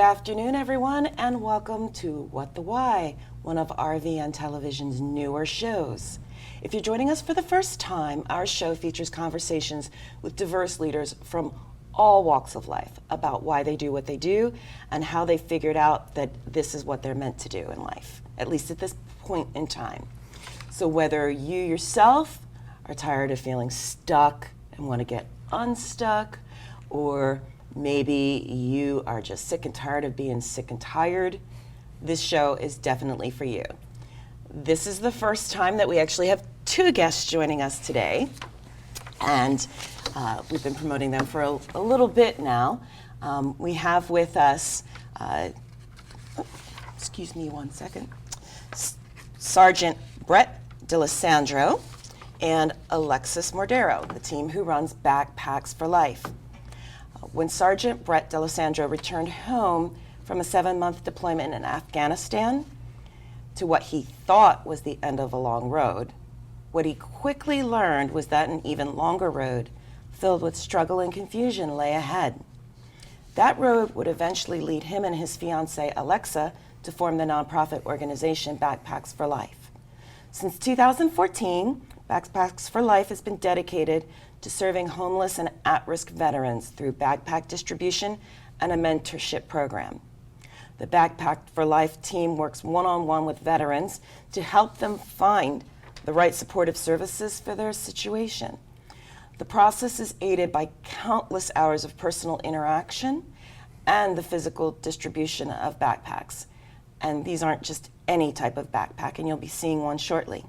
afternoon, everyone, and welcome to What the Why, one of RVN Television's newer shows. If you're joining us for the first time, our show features conversations with diverse leaders from all walks of life about why they do what they do and how they figured out that this is what they're meant to do in life, at least at this point in time. So whether you yourself are tired of feeling stuck and want to get unstuck, or maybe you are just sick and tired of being sick and tired, this show is definitely for you. This is the first time that we actually have two guests joining us today, and we've been promoting them for a little bit now. We have with us, excuse me one second, Sergeant Brett D'Alessandro and Alexis Modero, the team who runs Backpacks for Life. When Sergeant Brett D'Alessandro returned home from a 7-month deployment in Afghanistan to what he thought was the end of a long road, what he quickly learned was that an even longer road filled with struggle and confusion lay ahead. That road would eventually lead him and his fiancée, Alexa, to form the nonprofit organization Backpacks for Life. Since 2014, Backpacks for Life has been dedicated to serving homeless and at-risk veterans through backpack distribution and a mentorship program. The Backpack for Life team works one-on-one with veterans to help them find the right supportive services for their situation. The process is aided by countless hours of personal interaction and the physical distribution of backpacks. And these aren't just any type of backpack, and you'll be seeing one shortly.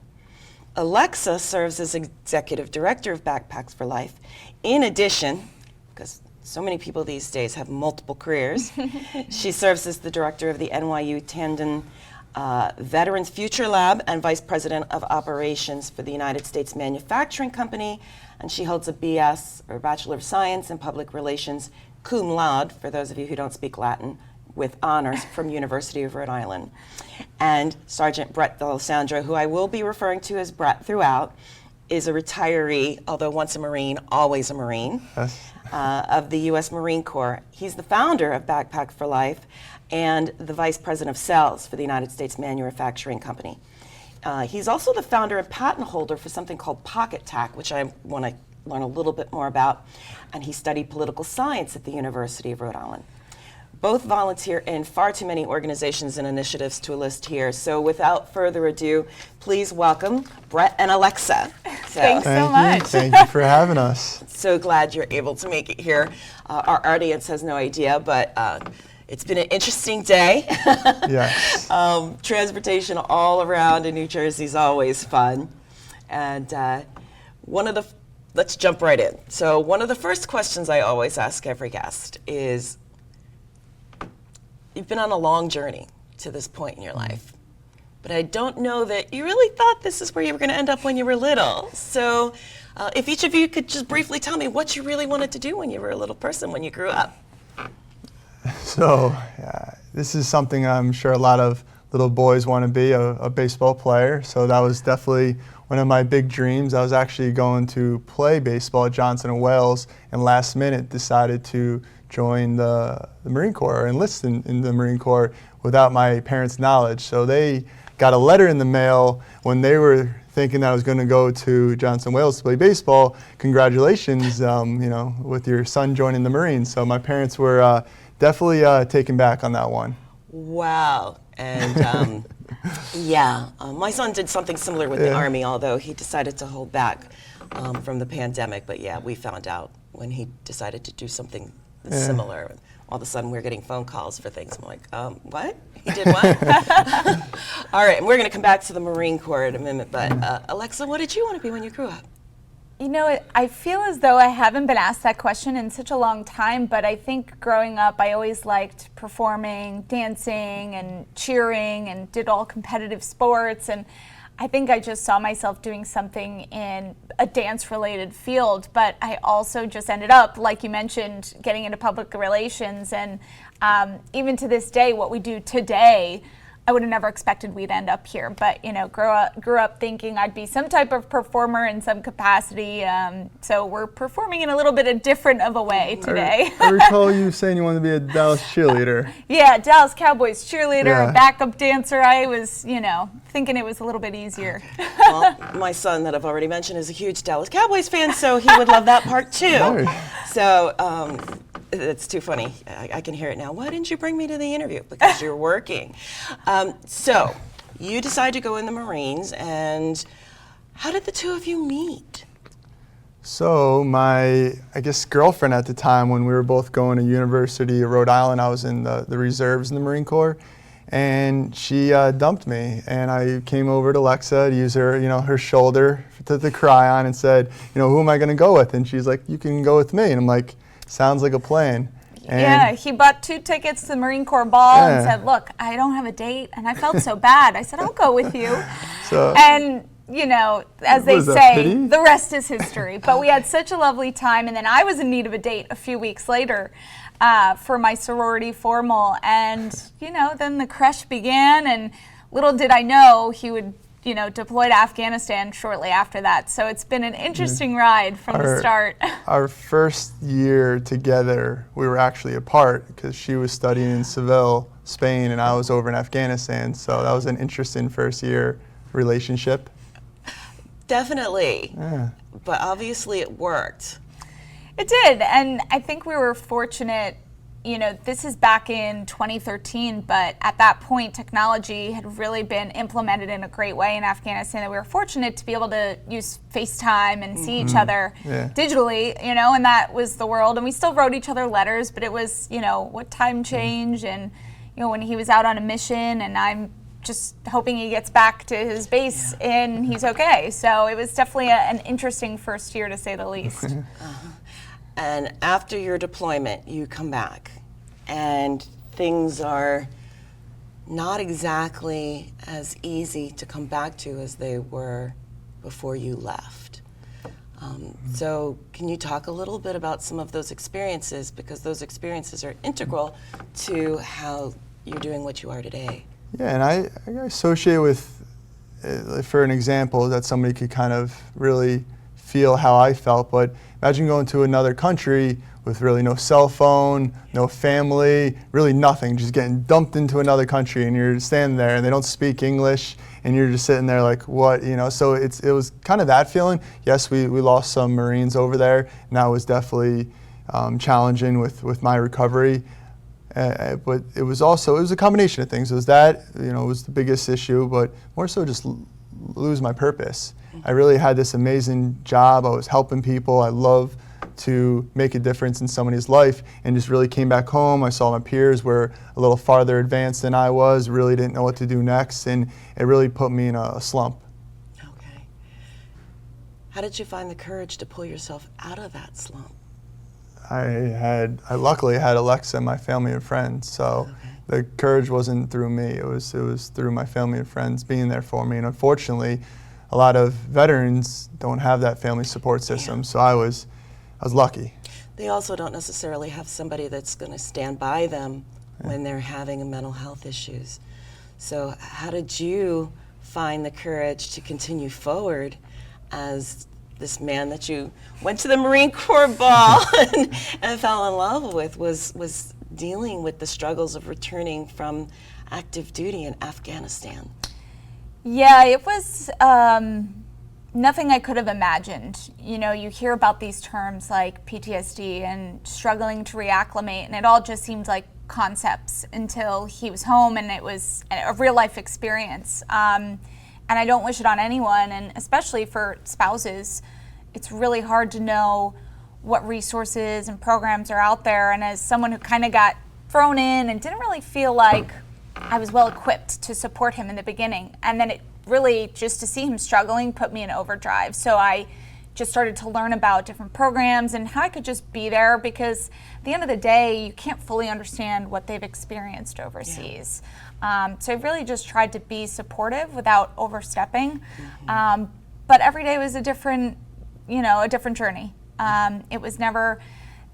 Alexa serves as executive director of Backpacks for Life. In addition, because so many people these days have multiple careers, she serves as the director of the NYU Tandon Veterans Future Lab and vice president of operations for the United States Manufacturing Company, and she holds a BS, or Bachelor of Science in Public Relations, cum laude, for those of you who don't speak Latin, with honors from University of Rhode Island. And Sergeant Brett D'Alessandro, who I will be referring to as Brett throughout, is a retiree, although once a Marine, always a Marine, of the U.S. Marine Corps. He's the founder of Backpack for Life and the vice president of sales for the United States Manufacturing Company. He's also the founder and patent holder for something called Pocket Tack, which I want to learn a little bit more about, and he studied political science at the University of Rhode Island. Both volunteer in far too many organizations and initiatives to list here. So without further ado, please welcome Brett and Alexa. Thanks so much. Thank you for having us. So glad you're able to make it here. Our audience has no idea, but it's been an interesting day. Yes. Transportation all around in New Jersey is always fun. And let's jump right in. So one of the first questions I always ask every guest is, you've been on a long journey to this point in your life, but I don't know that you really thought this is where you were going to end up when you were little. So if each of you could just briefly tell me what you really wanted to do when you were a little person, when you grew up. So this is something I'm sure a lot of little boys want to be, a baseball player. So that was definitely one of my big dreams. I was actually going to play baseball at Johnson & Wales, and last minute decided to join the Marine Corps, or enlist in the Marine Corps without my parents' knowledge. So they got a letter in the mail when they were thinking that I was going to go to Johnson & Wales to play baseball. Congratulations, with your son joining the Marines. So my parents were definitely taken back on that one. Wow. And my son did something similar with the Army, although he decided to hold back from the pandemic. But yeah, we found out when he decided to do something similar. All of a sudden we're getting phone calls for things. I'm like, what? He did what? All right, and we're going to come back to the Marine Corps in a minute, but Alexa, what did you want to be when you grew up? You know, I feel as though I haven't been asked that question in such a long time, but I think growing up I always liked performing, dancing, and cheering, and did all competitive sports, and I think I just saw myself doing something in a dance-related field, but I also just ended up, like you mentioned, getting into public relations, and even to this day, what we do today I would have never expected we'd end up here. But, grew up thinking I'd be some type of performer in some capacity. So we're performing in a little bit of different of a way today. I recall you saying you wanted to be a Dallas cheerleader. Yeah, Dallas Cowboys cheerleader, Yeah. a backup dancer. I was, thinking it was a little bit easier. Well, my son that I've already mentioned is a huge Dallas Cowboys fan, so he would love that part too. Nice. So it's too funny. I can hear it now. Why didn't you bring me to the interview? Because you're working. So you decide to go in the Marines, and how did the two of you meet? So my, girlfriend at the time, when we were both going to University of Rhode Island, I was in the reserves in the Marine Corps, and she dumped me, and I came over to Lexa to use her, her shoulder to cry on, and said, who am I going to go with? And she's like, you can go with me. And I'm like, sounds like a plan. And yeah, he bought 2 tickets to the Marine Corps ball and said, look, I don't have a date, and I felt so bad. I said, I'll go with you. So, and as they Was that say, pity? the rest is history. But we had such a lovely time, and then I was in need of a date a few weeks later for my sorority formal, and then the crush began, and little did I know he would deploy to Afghanistan shortly after that. So it's been an interesting ride from the start. Our first year together, we were actually apart because she was studying in Seville, Spain, and I was over in Afghanistan. So that was an interesting first year relationship. Definitely. Yeah. But obviously it worked. It did, and I think we were fortunate. This is back in 2013, but at that point, technology had really been implemented in a great way in Afghanistan, that we were fortunate to be able to use FaceTime and see each other digitally, and that was the world. And we still wrote each other letters, but it was, what time change, and, when he was out on a mission, and I'm just hoping he gets back to his base and he's okay. So it was definitely an interesting first year, to say the least. And after your deployment, you come back, and things are not exactly as easy to come back to as they were before you left. So can you talk a little bit about some of those experiences, because those experiences are integral to how you're doing what you are today? Yeah, and I associate with, for an example, that somebody could kind of really feel how I felt, but imagine going to another country with really no cell phone, no family, really nothing, just getting dumped into another country, and you're standing there and they don't speak English, and you're just sitting there like, what, so it was kind of that feeling. Yes, we lost some Marines over there, and that was definitely challenging with my recovery. But it was a combination of things. It was that, it was the biggest issue, but more so just lose my purpose. I really had this amazing job. I was helping people. I love to make a difference in somebody's life, and just really came back home. I saw my peers were a little farther advanced than I was, really didn't know what to do next, and it really put me in a slump. Okay. How did you find the courage to pull yourself out of that slump? I luckily had Alexa and my family and friends, so the courage wasn't through me. It was through my family and friends being there for me. And unfortunately, a lot of veterans don't have that family support system, so I was lucky. They also don't necessarily have somebody that's going to stand by them when they're having mental health issues. So how did you find the courage to continue forward as this man that you went to the Marine Corps ball and fell in love with was dealing with the struggles of returning from active duty in Afghanistan? Yeah, it was nothing I could have imagined. You hear about these terms like PTSD and struggling to reacclimate, and it all just seemed like concepts until he was home and it was a real life experience. And I don't wish it on anyone, and especially for spouses. It's really hard to know what resources and programs are out there, and as someone who kind of got thrown in and didn't really feel like I was well equipped to support him in the beginning, and then it really, just to see him struggling, put me in overdrive. So I just started to learn about different programs and how I could just be there, because at the end of the day, you can't fully understand what they've experienced overseas. So I really just tried to be supportive without overstepping. But every day was a different journey. It was never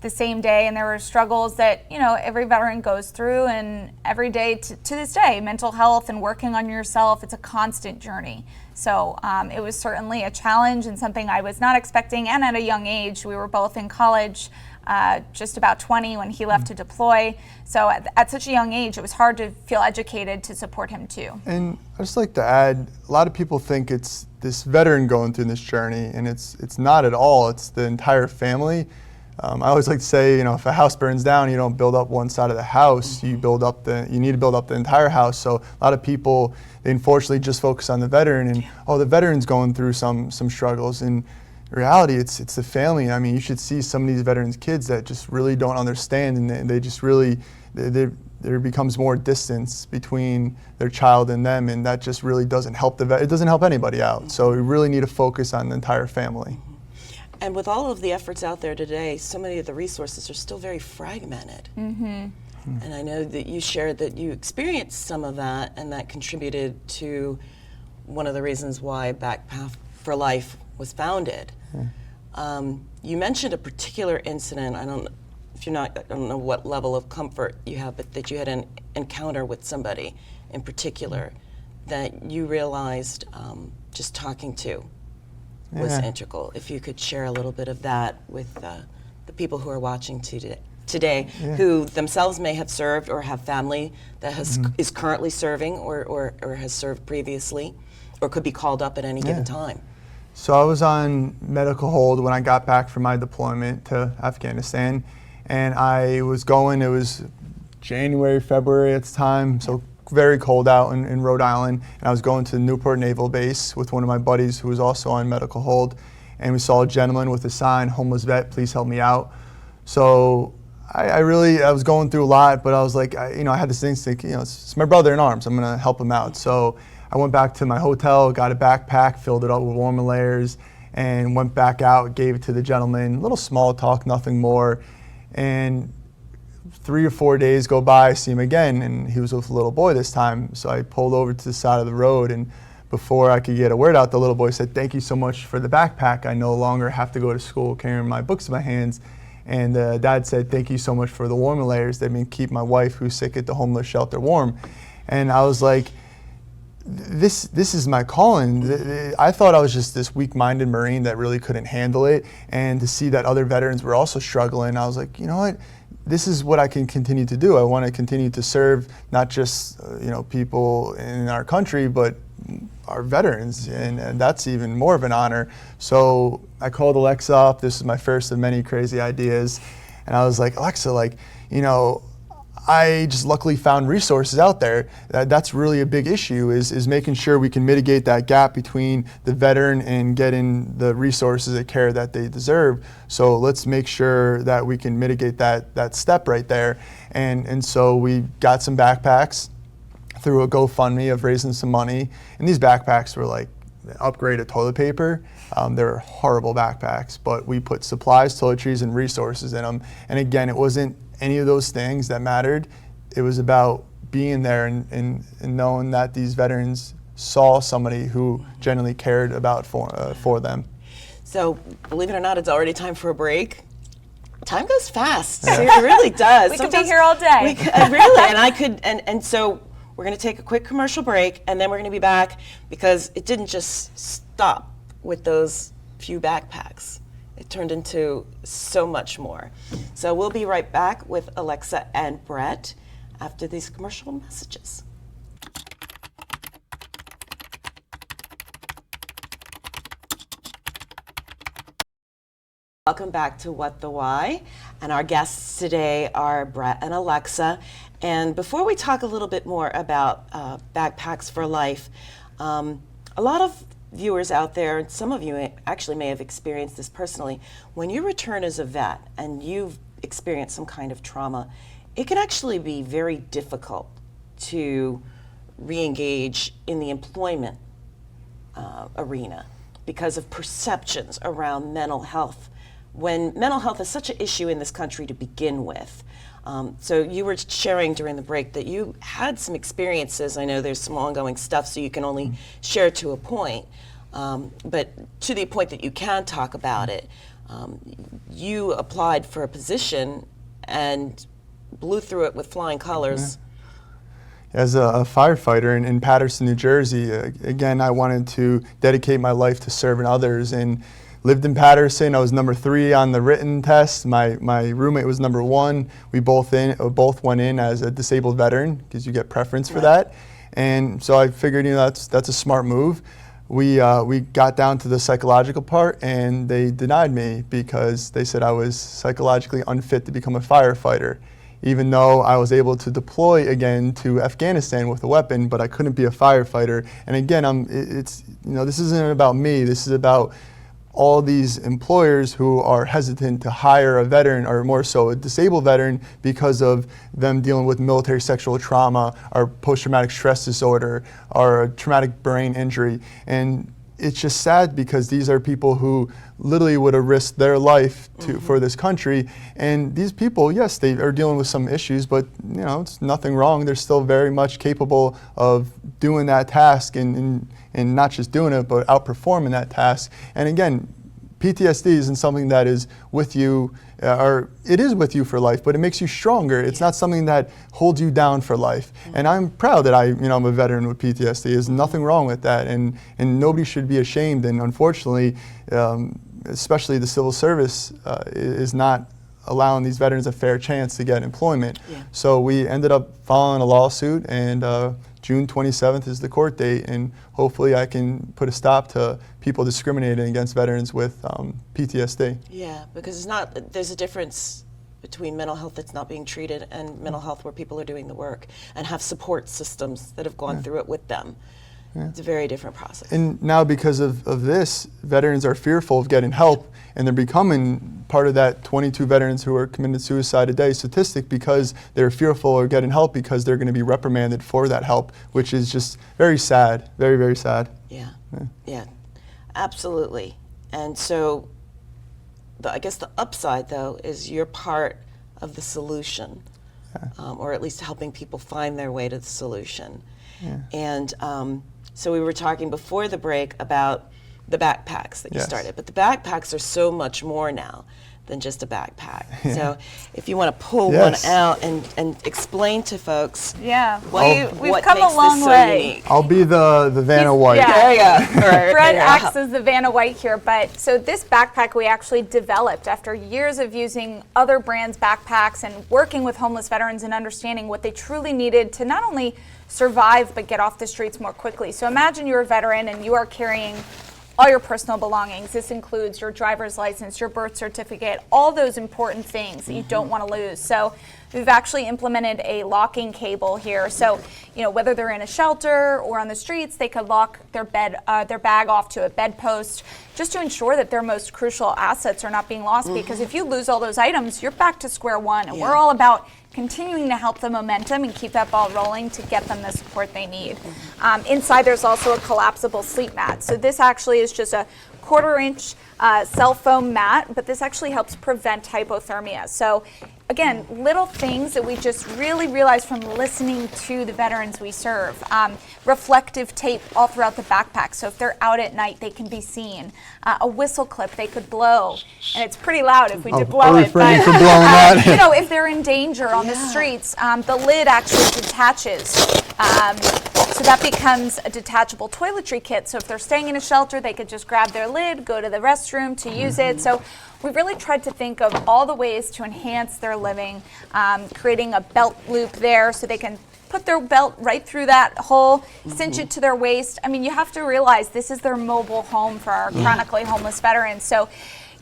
the same day, and there were struggles that every veteran goes through, and every day to this day, mental health and working on yourself, it's a constant journey. So it was certainly a challenge and something I was not expecting, and at a young age. We were both in college, just about 20 when he left to deploy. So at such a young age, it was hard to feel educated to support him too. And I'd just like to add, a lot of people think it's this veteran going through this journey, and it's not at all. It's the entire family. I always like to say, if a house burns down, you don't build up one side of the house. You need to build up the entire house. So a lot of people, they unfortunately just focus on the veteran, and the veteran's going through some struggles. In reality, it's the family. I mean, you should see some of these veterans' kids that just really don't understand, and they just really there becomes more distance between their child and them, and that just really doesn't help it doesn't help anybody out. So we really need to focus on the entire family. And with all of the efforts out there today, so many of the resources are still very fragmented. And I know that you shared that you experienced some of that, and that contributed to one of the reasons why Backpack for Life was founded. You mentioned a particular incident. I don't know what level of comfort you have, but that you had an encounter with somebody in particular that you realized just talking to was integral. If you could share a little bit of that with the people who are watching today, who themselves may have served or have family that is currently serving or has served previously or could be called up at any given time. So I was on medical hold when I got back from my deployment to Afghanistan, and it was January, February at the time, so very cold out in Rhode Island, and I was going to Newport Naval Base with one of my buddies who was also on medical hold, and we saw a gentleman with a sign, "Homeless vet, please help me out." So I was going through a lot, but I was like, I had this instinct, it's my brother in arms, I'm gonna help him out. So I went back to my hotel, got a backpack, filled it up with warmer layers, and went back out, gave it to the gentleman, a little small talk, nothing more, and 3 or 4 days go by, I see him again, and he was with a little boy this time. So I pulled over to the side of the road, and before I could get a word out, the little boy said, "Thank you so much for the backpack. I no longer have to go to school carrying my books in my hands." And Dad said, "Thank you so much for the warmer layers. They keep my wife, who's sick at the homeless shelter, warm." And I was like, this is my calling. I thought I was just this weak-minded Marine that really couldn't handle it. And to see that other veterans were also struggling, I was like, you know what? This is what I can continue to do. I want to continue to serve not just people in our country, but our veterans, and that's even more of an honor. So I called Alexa up. This is my first of many crazy ideas, and I was like, "Alexa, I just luckily found resources out there. That's really a big issue, is making sure we can mitigate that gap between the veteran and getting the resources and care that they deserve. So let's make sure that we can mitigate that step right there." And so we got some backpacks through a GoFundMe of raising some money. And these backpacks were like upgraded toilet paper. They were horrible backpacks, but we put supplies, toiletries, and resources in them. And again, it wasn't any of those things that mattered. It was about being there and knowing that these veterans saw somebody who genuinely cared about for them. So, believe it or not, it's already time for a break. Time goes fast. Yeah. It really does. We could be here all day. Really, and so we're going to take a quick commercial break, and then we're going to be back, because it didn't just stop with those few backpacks. It turned into so much more. So we'll be right back with Alexa and Brett after these commercial messages. Welcome back to What the Why, and our guests today are Brett and Alexa. And before we talk a little bit more about Backpacks for Life, a lot of viewers out there, and some of you actually may have experienced this personally, when you return as a vet and you've experienced some kind of trauma, it can actually be very difficult to re-engage in the employment arena because of perceptions around mental health, when mental health is such an issue in this country to begin with. So you were sharing during the break that you had some experiences. I know there's some ongoing stuff, so you can only share to a point, but to the point that you can talk about it. You applied for a position and blew through it with flying colors. As a firefighter in Paterson, New Jersey, again, I wanted to dedicate my life to serving others, and lived in Paterson. I was number 3 on the written test. My roommate was number 1. We both went in as a disabled veteran because you get preference for that. And so I figured, that's a smart move. We got down to the psychological part, and they denied me because they said I was psychologically unfit to become a firefighter, even though I was able to deploy again to Afghanistan with a weapon, but I couldn't be a firefighter. And again, this isn't about me. This is about all these employers who are hesitant to hire a veteran, or more so a disabled veteran, because of them dealing with military sexual trauma or post-traumatic stress disorder or a traumatic brain injury. And it's just sad because these are people who literally would have risked their life for this country. And these people, yes, they are dealing with some issues, but it's nothing wrong. They're still very much capable of doing that task, and not just doing it, but outperforming that task. And again, PTSD isn't something that is with you, or it is with you for life, but it makes you stronger. It's not something that holds you down for life. And I'm proud that I'm a veteran with PTSD. There's nothing wrong with that, and nobody should be ashamed. And unfortunately, especially the civil service is not allowing these veterans a fair chance to get employment. So we ended up filing a lawsuit, and June 27th is the court date, and hopefully I can put a stop to people discriminating against veterans with PTSD. Yeah, because there's a difference between mental health that's not being treated and mental health where people are doing the work and have support systems that have gone through it with them. It's a very different process. And now because of this, veterans are fearful of getting help, and they're becoming part of that 22 veterans who are committed suicide a day statistic because they're fearful of getting help because they're going to be reprimanded for that help, which is just very sad, very, very sad. Yeah, absolutely. And so I guess the upside, though, is you're part of the solution, or at least helping people find their way to the solution. And so we were talking before the break about the backpacks that you started, but the backpacks are so much more now than just a backpack. So if you want to pull one out and explain to folks we've what come makes a long this so way. unique. I'll be the Vanna White. There you go. Brett acts as the Vanna White here, but so this backpack we actually developed after years of using other brands' backpacks and working with homeless veterans and understanding what they truly needed to not only survive but get off the streets more quickly. So imagine you're a veteran and you are carrying all your personal belongings. This includes your driver's license, your birth certificate, all those important things that you don't want to lose. So we've actually implemented a locking cable here. So, whether they're in a shelter or on the streets, they could lock their bag off to a bedpost just to ensure that their most crucial assets are not being lost. Because if you lose all those items, you're back to square one. And we're all about continuing to help the momentum and keep that ball rolling to get them the support they need. Inside, there's also a collapsible sleep mat. So this actually is just a 1/4-inch cell foam mat, but this actually helps prevent hypothermia. So again, little things that we just really realized from listening to the veterans we serve. Reflective tape all throughout the backpack, so if they're out at night, they can be seen. A whistle clip they could blow, and it's pretty loud if we did blow it. But from blowing that. if they're in danger on the streets, the lid actually detaches. So that becomes a detachable toiletry kit. So if they're staying in a shelter, they could just grab their lid, go to the restroom to use it. So we really tried to think of all the ways to enhance their living, creating a belt loop there so they can put their belt right through that hole, cinch it to their waist. I mean, you have to realize this is their mobile home for our chronically homeless veterans. So,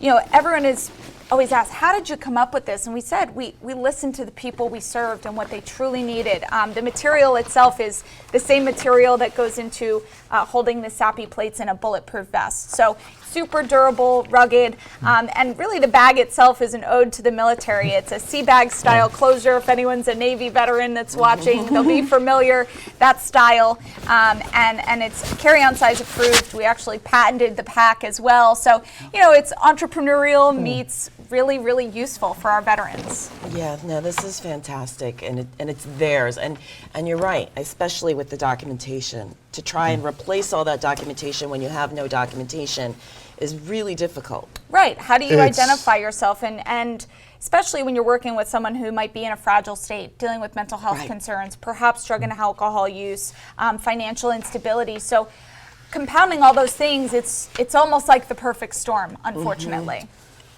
everyone is always asked, how did you come up with this? And we said, we listened to the people we served and what they truly needed. The material itself is the same material that goes into holding the SAPI plates in a bulletproof vest. So super durable, rugged, and really the bag itself is an ode to the military. It's a sea bag style closure. If anyone's a Navy veteran that's watching, they'll be familiar, that style. And it's carry-on size approved. We actually patented the pack as well. So, it's entrepreneurial meets really, really useful for our veterans. Yeah, no, this is fantastic, and it's theirs. And you're right, especially with the documentation. To try and replace all that documentation when you have no documentation is really difficult. Right. How do you It's- identify yourself? And especially when you're working with someone who might be in a fragile state, dealing with mental health Right. concerns, perhaps drug and alcohol use, financial instability. So compounding all those things, it's almost like the perfect storm, unfortunately.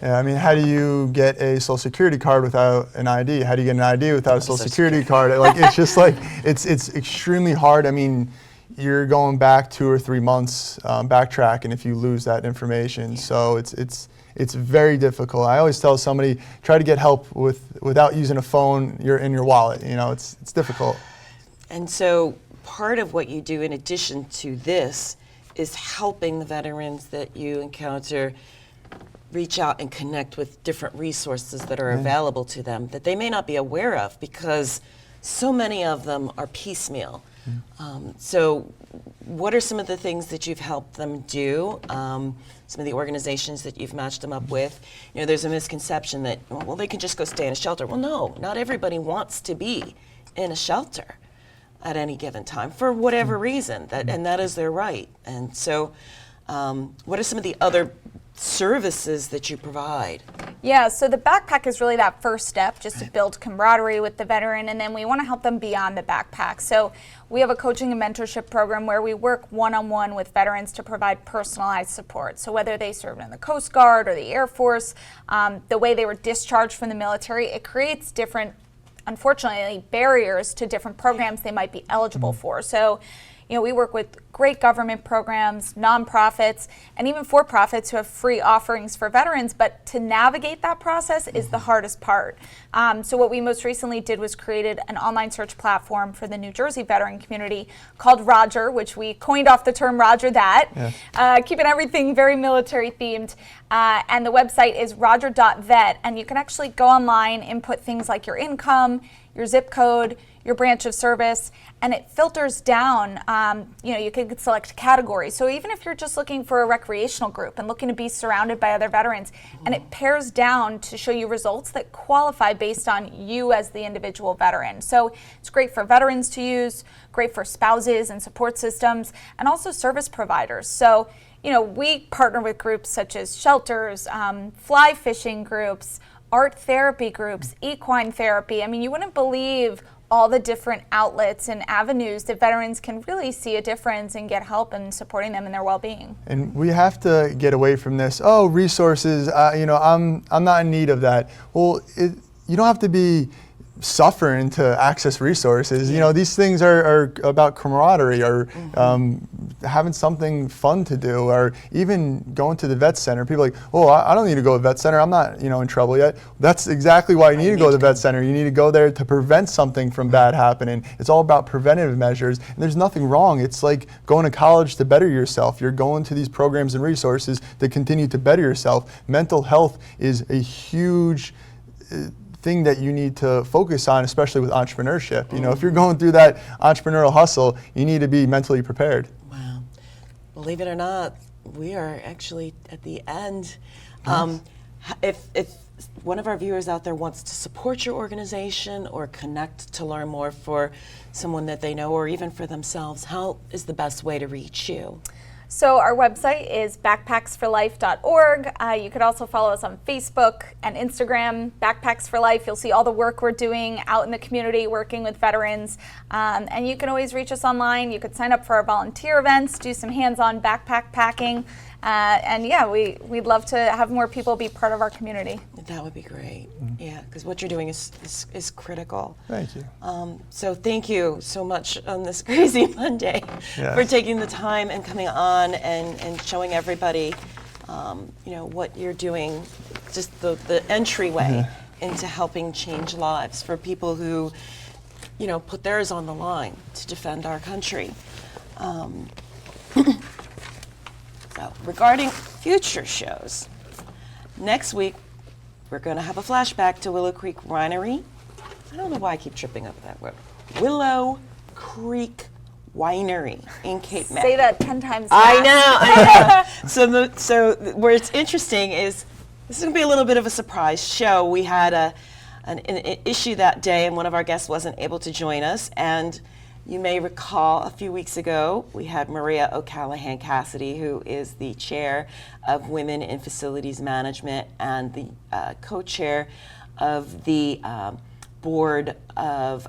Yeah, I mean, how do you get a social security card without an ID? How do you get an ID without a social security card? Like, it's just like, it's extremely hard. I mean, you're going back 2 or 3 months backtrack, and if you lose that information, so it's very difficult. I always tell somebody, try to get help without using a phone. You're in your wallet. You know, it's difficult. And so part of what you do in addition to this is helping the veterans that you encounter reach out and connect with different resources that are available to them that they may not be aware of, because so many of them are piecemeal. So what are some of the things that you've helped them do? Some of the organizations that you've matched them up with? You know, there's a misconception that, well, they can just go stay in a shelter. Well, no, not everybody wants to be in a shelter at any given time for whatever reason, and that is their right. And so what are some of the other services that you provide? Yeah, so the backpack is really that first step, just to build camaraderie with the veteran, and then we want to help them beyond the backpack. So we have a coaching and mentorship program where we work one-on-one with veterans to provide personalized support. So whether they served in the Coast Guard or the Air Force, the way they were discharged from the military, it creates different, unfortunately, barriers to different programs they might be eligible for. So, you know, we work with great government programs, nonprofits, and even for-profits who have free offerings for veterans, but to navigate that process is the hardest part. So what we most recently did was created an online search platform for the New Jersey veteran community called Roger, which we coined off the term Roger That, keeping everything very military themed. And the website is roger.vet, and you can actually go online, input things like your income, your zip code, your branch of service, and it filters down. You know, you could select categories. So even if you're just looking for a recreational group and looking to be surrounded by other veterans, and it pairs down to show you results that qualify based on you as the individual veteran. So it's great for veterans to use, great for spouses and support systems, and also service providers. So, you know, we partner with groups such as shelters, fly fishing groups, art therapy groups, equine therapy. I mean, you wouldn't believe all the different outlets and avenues that veterans can really see a difference and get help in supporting them in their well-being. And we have to get away from this, oh, resources, you know, I'm not in need of that. Well, you don't have to be suffering to access resources. You know, these things are about camaraderie, or having something fun to do, or even going to the vet center. People are like, oh, I don't need to go to the vet center. I'm not, you know, in trouble yet. That's exactly why you need to go to the vet center. You need to go there to prevent something from bad happening. It's all about preventative measures, and there's nothing wrong. It's like going to college to better yourself. You're going to these programs and resources to continue to better yourself. Mental health is a huge thing that you need to focus on, especially with entrepreneurship. You know, if you're going through that entrepreneurial hustle, you need to be mentally prepared. Wow. Believe it or not, we are actually at the end. If one of our viewers out there wants to support your organization or connect to learn more for someone that they know or even for themselves, how is the best way to reach you? So our website is backpacksforlife.org. You could also follow us on Facebook and Instagram, Backpacks for Life. You'll see all the work we're doing out in the community, working with veterans. And you can always reach us online. You could sign up for our volunteer events, do some hands-on backpack packing. And yeah, we'd love to have more people be part of our community. That would be great. Yeah, because what you're doing is critical. Thank you. So thank you so much on this crazy Monday for taking the time and coming on and showing everybody, you know, what you're doing, just the entryway into helping change lives for people who, you know, put theirs on the line to defend our country. So regarding future shows, next week we're going to have a flashback to Willow Creek Winery. I don't know why I keep tripping over that word. Willow Creek Winery in Cape May. Say that 10 times I know. So where it's interesting is this is going to be a little bit of a surprise show. We had an issue that day, and one of our guests wasn't able to join us, and You may recall a few weeks ago we had Maria O'Callahan Cassidy, who is the chair of Women in Facilities Management and the co-chair of the board of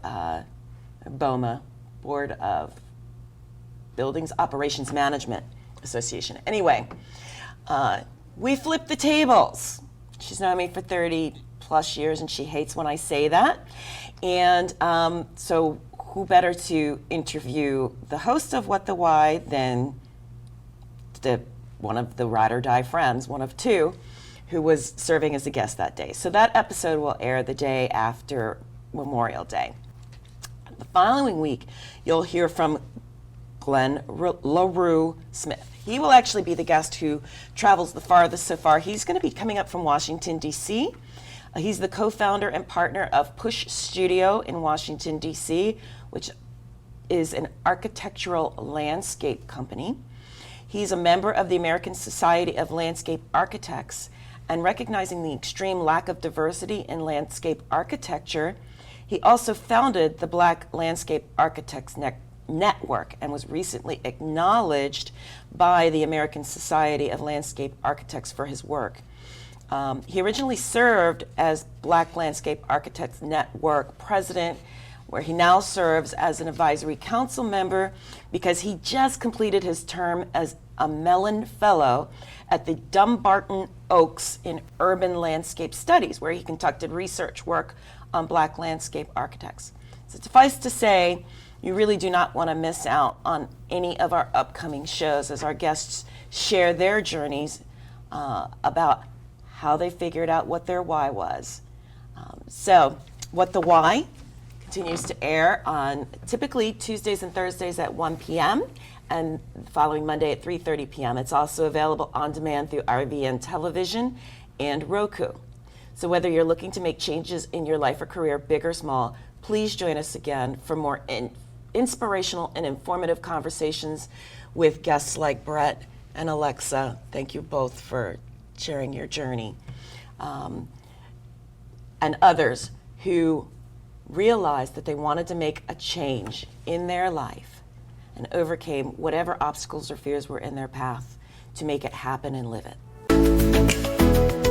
BOMA, Board of Buildings Operations Management Association. Anyway, we flipped the tables. She's known me for 30 plus years and she hates when I say that. And so who better to interview the host of What the Why than one of the ride or die friends, one of two, who was serving as a guest that day. So that episode will air the day after Memorial Day. The following week, you'll hear from Glenn LaRue Smith. He will actually be the guest who travels the farthest so far. He's going to be coming up from Washington, D.C. He's the co-founder and partner of Push Studio in Washington, D.C., which is an architectural landscape company. He's a member of the American Society of Landscape Architects, and recognizing the extreme lack of diversity in landscape architecture, he also founded the Black Landscape Architects Network and was recently acknowledged by the American Society of Landscape Architects for his work. He originally served as Black Landscape Architects Network president, where he now serves as an advisory council member because he just completed his term as a Mellon Fellow at the Dumbarton Oaks in Urban Landscape Studies, where he conducted research work on Black landscape architects. So suffice to say, you really do not want to miss out on any of our upcoming shows as our guests share their journeys about how they figured out what their why was. So, What the Why continues to air on typically Tuesdays and Thursdays at 1 p.m. and the following Monday at 3:30 p.m. It's also available on demand through RVN Television and Roku. So whether you're looking to make changes in your life or career, big or small, please join us again for more inspirational and informative conversations with guests like Brett and Alexa. Thank you both for sharing your journey. And others who realized that they wanted to make a change in their life and overcame whatever obstacles or fears were in their path to make it happen and live it.